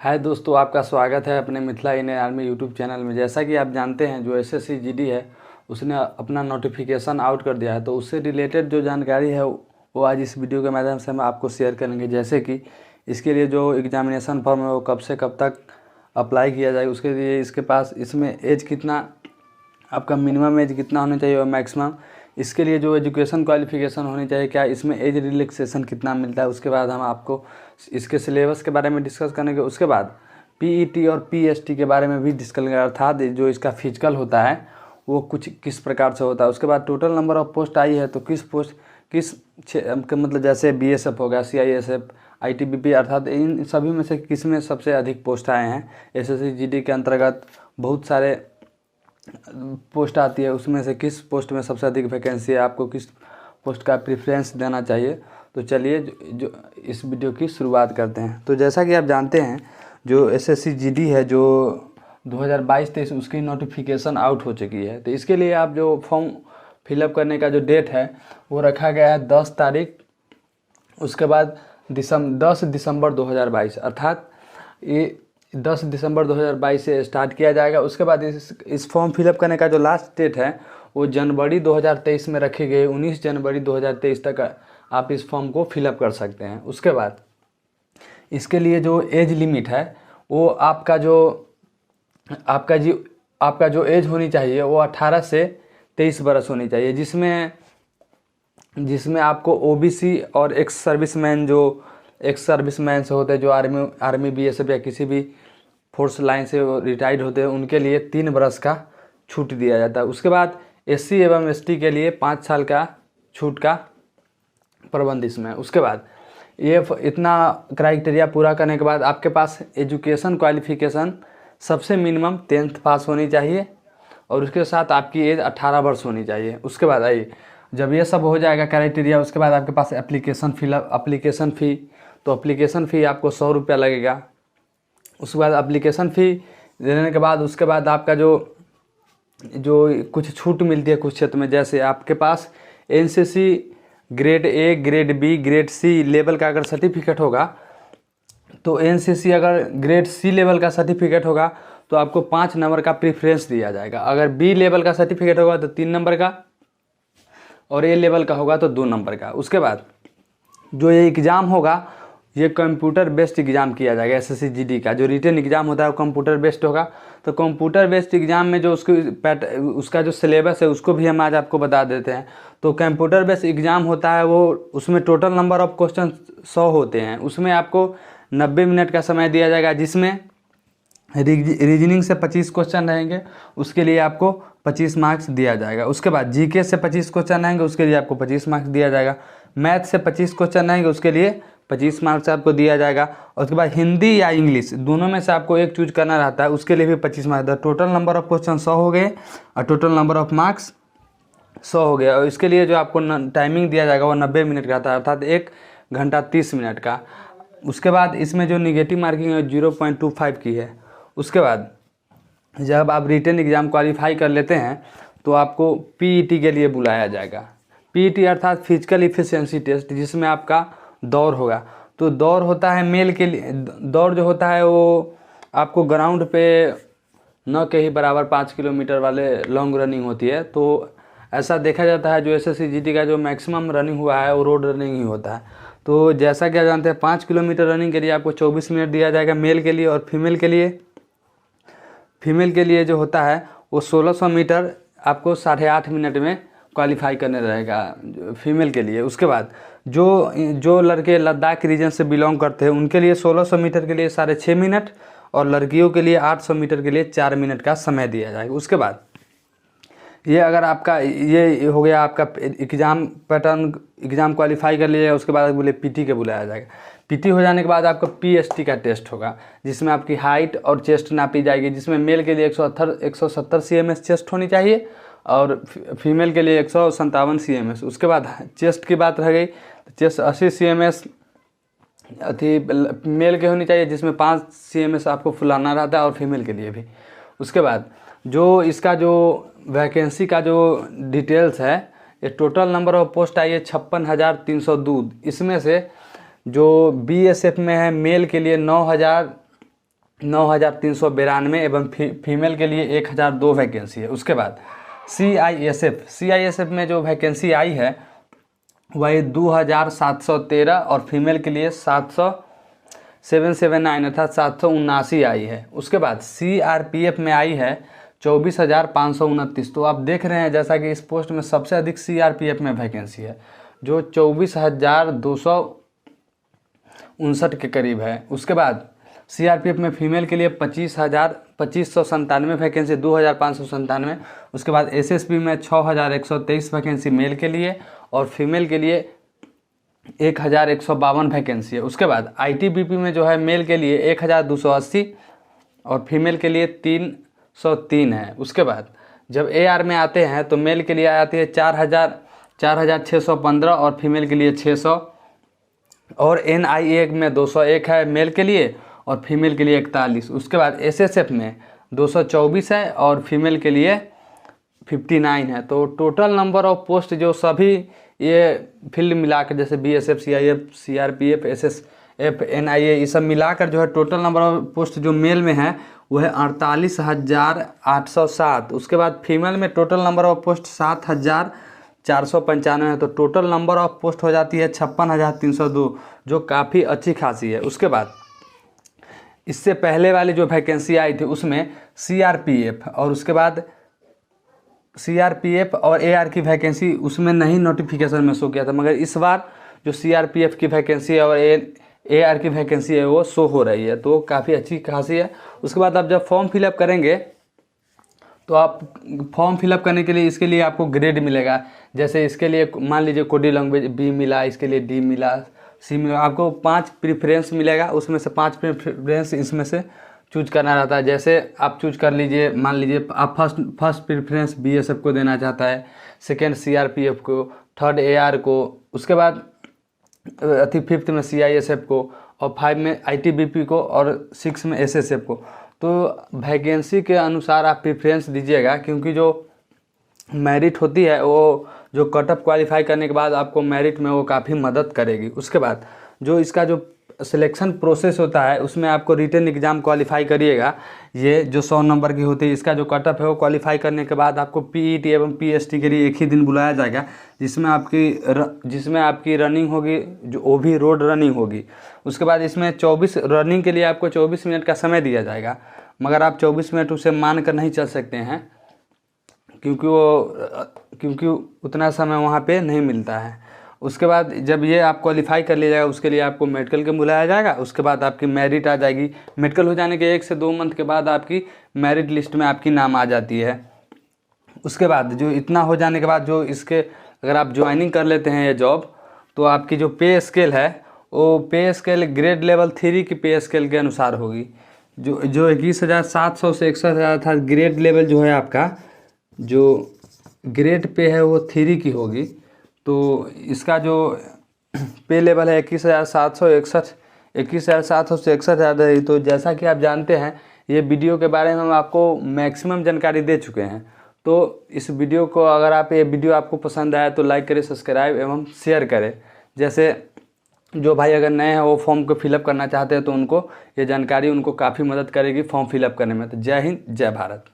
हाय दोस्तों, आपका स्वागत है अपने Mithila Indian army YouTube channel में। जैसा कि आप जानते हैं, जो एसएससी जीडी है उसने अपना नोटिफिकेशन आउट कर दिया है। तो उससे रिलेटेड जो जानकारी है वो आज इस वीडियो के माध्यम से हम आपको शेयर करेंगे। जैसे कि इसके लिए जो एग्जामिनेशन फॉर्म है वो कब से कब तक अप्लाई किया जाएगा, उसके लिए इसके पास इसमें एज कितना, आपका मिनिमम एज कितना होना चाहिए और मैक्सिमम, इसके लिए जो एजुकेशन क्वालिफिकेशन होनी चाहिए, क्या इसमें एज रिलैक्सेशन कितना मिलता है। उसके बाद हम आपको इसके सिलेबस के बारे में डिस्कस करेंगे। उसके बाद पीईटी और पीएसटी के बारे में भी डिस्कस करेंगे, अर्थात जो इसका फिजिकल होता है वो कुछ किस प्रकार से होता है। उसके बाद टोटल नंबर ऑफ पोस्ट आई है तो किस पोस्ट मतलब जैसे बीएसएफ हो गया, सीआईएसएफ, आईटीबीपी, अर्थात इन सभी में से किस में सबसे अधिक पोस्ट आए हैं। एसएससी जीडी के अंतर्गत बहुत सारे पोस्ट आती है, उसमें से किस पोस्ट में सबसे अधिक वैकेंसी है, आपको किस पोस्ट का प्रेफरेंस देना चाहिए। तो चलिए जो इस वीडियो की शुरुआत करते हैं। तो जैसा कि आप जानते हैं, जो एसएससी जीडी है जो 2022-23 उसकी नोटिफिकेशन आउट हो चुकी है। तो इसके लिए आप जो फॉर्म फिलअप करने का जो डेट है वो रखा गया है 10 तारीख, उसके बाद 10 दिसंबर 2022, अर्थात ये 10 दिसंबर 2022 से स्टार्ट किया जाएगा। उसके बाद इस फॉर्म फिलअप करने का जो लास्ट डेट है वो जनवरी 2023 में रखी गई। 19 जनवरी 2023 तक आप इस फॉर्म को फिलअप कर सकते हैं। उसके बाद इसके लिए जो एज लिमिट है वो आपका जो एज होनी चाहिए वो 18 से 23 बरस होनी चाहिए, जिसमें आपको ओबीसी और एक्स सर्विसमैन से होते हैं, जो आर्मी बीएसएफ या किसी भी फोर्स लाइन से रिटायर्ड होते हैं, उनके लिए 3 बरस का छूट दिया जाता है। उसके बाद एससी एवं एसटी के लिए 5 साल का छूट का प्रबंध इसमें। उसके बाद ये इतना क्राइटेरिया पूरा करने के बाद आपके पास एजुकेशन क्वालिफिकेशन सबसे मिनिमम 10th पास होनी चाहिए और उसके साथ आपकी एज 18 वर्ष होनी चाहिए। उसके बाद आइए, जब ये सब हो जाएगा क्राइटेरिया, उसके बाद आपके पास एप्लीकेशन फ़ी, तो एप्लीकेशन फ़ी आपको 100 रुपया लगेगा। उसके बाद एप्लीकेशन फ़ी देने के बाद उसके बाद आपका जो कुछ छूट मिलती है कुछ क्षेत्र में, जैसे आपके पास NCC grade A, grade B, grade C level का अगर सर्टिफिकेट होगा, तो एनसीसी अगर ग्रेड सी लेवल का सर्टिफिकेट होगा तो आपको 5 नंबर का प्रेफरेंस दिया जाएगा। अगर बी लेवल का सर्टिफिकेट होगा तो 3 नंबर का, और ए लेवल का होगा तो 2 नंबर का। उसके बाद जो ये एग्ज़ाम होगा, ये कंप्यूटर बेस्ड एग्ज़ाम किया जाएगा। एसएससी जीडी का जो रिटन एग्ज़ाम होता है वो कंप्यूटर बेस्ड होगा। तो कंप्यूटर बेस्ड एग्ज़ाम में जो उसका जो सिलेबस है उसको भी हम आज आपको बता देते हैं। तो कंप्यूटर बेस्ड एग्ज़ाम होता है वो, उसमें टोटल नंबर ऑफ क्वेश्चन 100 होते हैं। उसमें आपको 90 मिनट का समय दिया जाएगा, जिसमें रीजनिंग से 25 क्वेश्चन रहेंगे, उसके लिए आपको 25 मार्क्स दिया जाएगा। उसके बाद जीके से 25 क्वेश्चन रहेंगे, उसके लिए आपको 25 मार्क्स दिया जाएगा। मैथ से 25 क्वेश्चन रहेंगे, उसके लिए 25 मार्क्स आपको दिया जाएगा। और उसके बाद हिंदी या इंग्लिश दोनों में से आपको एक चूज करना रहता है, उसके लिए भी 25 marks. Total number of question 100 हो गए और टोटल नंबर ऑफ मार्क्स 100 हो गया। और इसके लिए जो आपको टाइमिंग दिया जाएगा वो 90 मिनट का था, अर्थात 1 घंटा 30 मिनट का। उसके बाद इसमें जो निगेटिव मार्किंग है 0.25 की है। उसके बाद जब आप रिटन एग्ज़ाम क्वालिफाई कर लेते हैं तो आपको पीईटी के लिए बुलाया जाएगा। पीईटी अर्थात फिजिकल इफिशिएंसी टेस्ट, जिसमें आपका दौड़ होगा। तो दौड़ होता है मेल के लिए, दौड़ जो होता है वो आपको ग्राउंड पे न के ही बराबर 5 किलोमीटर वाले लॉन्ग रनिंग होती है। तो ऐसा देखा जाता है जो एसएससी जीडी का जो मैक्सिमम रनिंग हुआ है वो रोड रनिंग ही होता है। तो जैसा कि आप जानते हैं 5 किलोमीटर रनिंग के लिए आपको 24 मिनट दिया जाएगा मेल के लिए, और फीमेल के लिए जो होता है वो 1600 मीटर आपको 8.5 मिनट में क्वालिफाई करने रहेगा फीमेल के लिए। उसके बाद जो लड़के लद्दाख रीजन से बिलोंग करते हैं उनके लिए 1600 मीटर के लिए 6.5 मिनट, और लड़कियों के लिए 800 मीटर के लिए 4 मिनट का समय दिया जाएगा। उसके बाद ये अगर आपका ये हो गया आपका एग्ज़ाम पैटर्न, एग्ज़ाम क्वालिफाई कर लिया, उसके बाद बोले पीटी के बुलाया जाएगा। पीटी हो जाने के बाद आपका पीएसटी का टेस्ट होगा, जिसमें आपकी हाइट और चेस्ट नापी जाएगी, जिसमें मेल के लिए 170 सीएमएस चेस्ट होनी चाहिए और फीमेल के लिए 157 सीएमएस। उसके बाद चेस्ट की बात रह गई, चेस्ट 80 सीएमएस मेल के होनी चाहिए, जिसमें 5 सीएमएस आपको फुलाना रहता है, और फीमेल के लिए भी। उसके बाद जो इसका जो वैकेंसी का जो डिटेल्स है, ये टोटल नंबर ऑफ पोस्ट आई है 56,302। इसमें से जो बीएसएफ में है मेल के लिए 9,000 9,392 एवं फीमेल के लिए 1,002 वैकेंसी है। उसके बाद CISF में जो वैकेंसी आई है वही 2,713 और फीमेल के लिए 779 अर्थात 779 आई है। उसके बाद CRPF में आई है 24,529। तो आप देख रहे हैं जैसा कि इस पोस्ट में सबसे अधिक CRPF में वैकेंसी है जो 24,259 के करीब है। उसके बाद CRPF में फीमेल के लिए 25,597 वैकेंसी, 2,597। उसके बाद SSB में 6,123 वैकेंसी मेल के लिए और फीमेल के लिए 1,152 वैकेंसी है। उसके बाद ITBP में जो है मेल के लिए 1,280 और फीमेल के लिए 303 है। उसके बाद जब AR में आते हैं तो मेल के लिए आती है 4,615 और फीमेल के लिए 600 और NIA में 201 है मेल के लिए और फीमेल के लिए 41। उसके बाद SSF में 224 है और फीमेल के लिए 59 है। तो टोटल नंबर ऑफ पोस्ट जो सभी ये फील्ड मिलाकर जैसे BSF, CIF, CRPF, SSF, NIA ये सब मिलाकर जो है टोटल नंबर ऑफ पोस्ट जो मेल में है वो है 48,807। उसके बाद फीमेल में टोटल नंबर ऑफ पोस्ट 7,495 है। तो टोटल नंबर ऑफ पोस्ट हो जाती है 56,302 जो काफ़ी अच्छी खासी है। उसके बाद इससे पहले वाली जो वैकेंसी आई थी उसमें CRPF और उसके बाद CRPF और AR की वैकेंसी उसमें नहीं नोटिफिकेशन में शो किया था, मगर इस बार जो CRPF की वैकेंसी है और AR की वैकेंसी है वो शो हो रही है, तो काफ़ी अच्छी खासी है। उसके बाद आप जब फॉर्म फिलअप करेंगे तो आप फॉर्म फिलअप करने के लिए इसके लिए आपको ग्रेड मिलेगा। जैसे इसके लिए मान लीजिए कोडिंग लैंग्वेज B मिला, इसके लिए D मिला, C मिला, आपको 5 प्रेफरेंस मिलेगा। उसमें से 5 प्रेफरेंस इसमें से चूज करना रहता है। जैसे आप चूज कर लीजिए, मान लीजिए आप फर्स्ट प्रेफरेंस BSF को देना चाहता है, सेकेंड CRPF को, थर्ड AR को, उसके बाद 5th में CISF को और 5 में ITBP को और 6 में SSF को। तो वैकेंसी के अनुसार आप प्रेफरेंस दीजिएगा, क्योंकि जो मेरिट होती है वो जो कट ऑफ क्वालिफाई करने के बाद आपको मेरिट में वो काफ़ी मदद करेगी। उसके बाद जो इसका जो सिलेक्शन प्रोसेस होता है उसमें आपको रिटन एग्ज़ाम क्वालिफाई करिएगा, ये जो 100 नंबर की होती है। इसका जो कट ऑफ है वो क्वालिफाई करने के बाद आपको PET एवं PST के लिए एक ही दिन बुलाया जाएगा, जिसमें आपकी रनिंग होगी, जो वो भी रोड रनिंग होगी। उसके बाद इसमें 24 रनिंग के लिए आपको 24 मिनट का समय दिया जाएगा, मगर आप 24 मिनट उसे मान कर नहीं चल सकते हैं, क्योंकि उतना समय वहाँ पे नहीं मिलता है। उसके बाद जब ये आप क्वालिफाई कर लिया जाएगा उसके लिए आपको मेडिकल के बुलाया जाएगा। उसके बाद आपकी मेरिट आ जाएगी। मेडिकल हो जाने के 1 से 2 मंथ के बाद आपकी मेरिट लिस्ट में आपकी नाम आ जाती है। उसके बाद जो इतना हो जाने के बाद जो इसके अगर आप ज्वाइनिंग कर लेते हैं ये जॉब, तो आपकी जो पे स्केल है वो पे स्केल ग्रेड लेवल 3 की पे स्केल के अनुसार होगी। जो 21,700 से 61,000 था ग्रेड लेवल जो है आपका, जो ग्रेड पे है वो 3 की होगी। तो इसका जो पे लेवल है 21,761 21,700 से 61,000 है। तो जैसा कि आप जानते हैं ये वीडियो के बारे में हम आपको मैक्सिमम जानकारी दे चुके हैं। तो इस वीडियो को अगर ये वीडियो आपको पसंद आया तो लाइक करें, सब्सक्राइब एवं शेयर करें। जैसे जो भाई अगर नए हैं वो फॉर्म को फिलअप करना चाहते हैं तो उनको ये जानकारी उनको काफ़ी मदद करेगी फॉर्म फिलअप करने में। तो जय हिंद, जय भारत।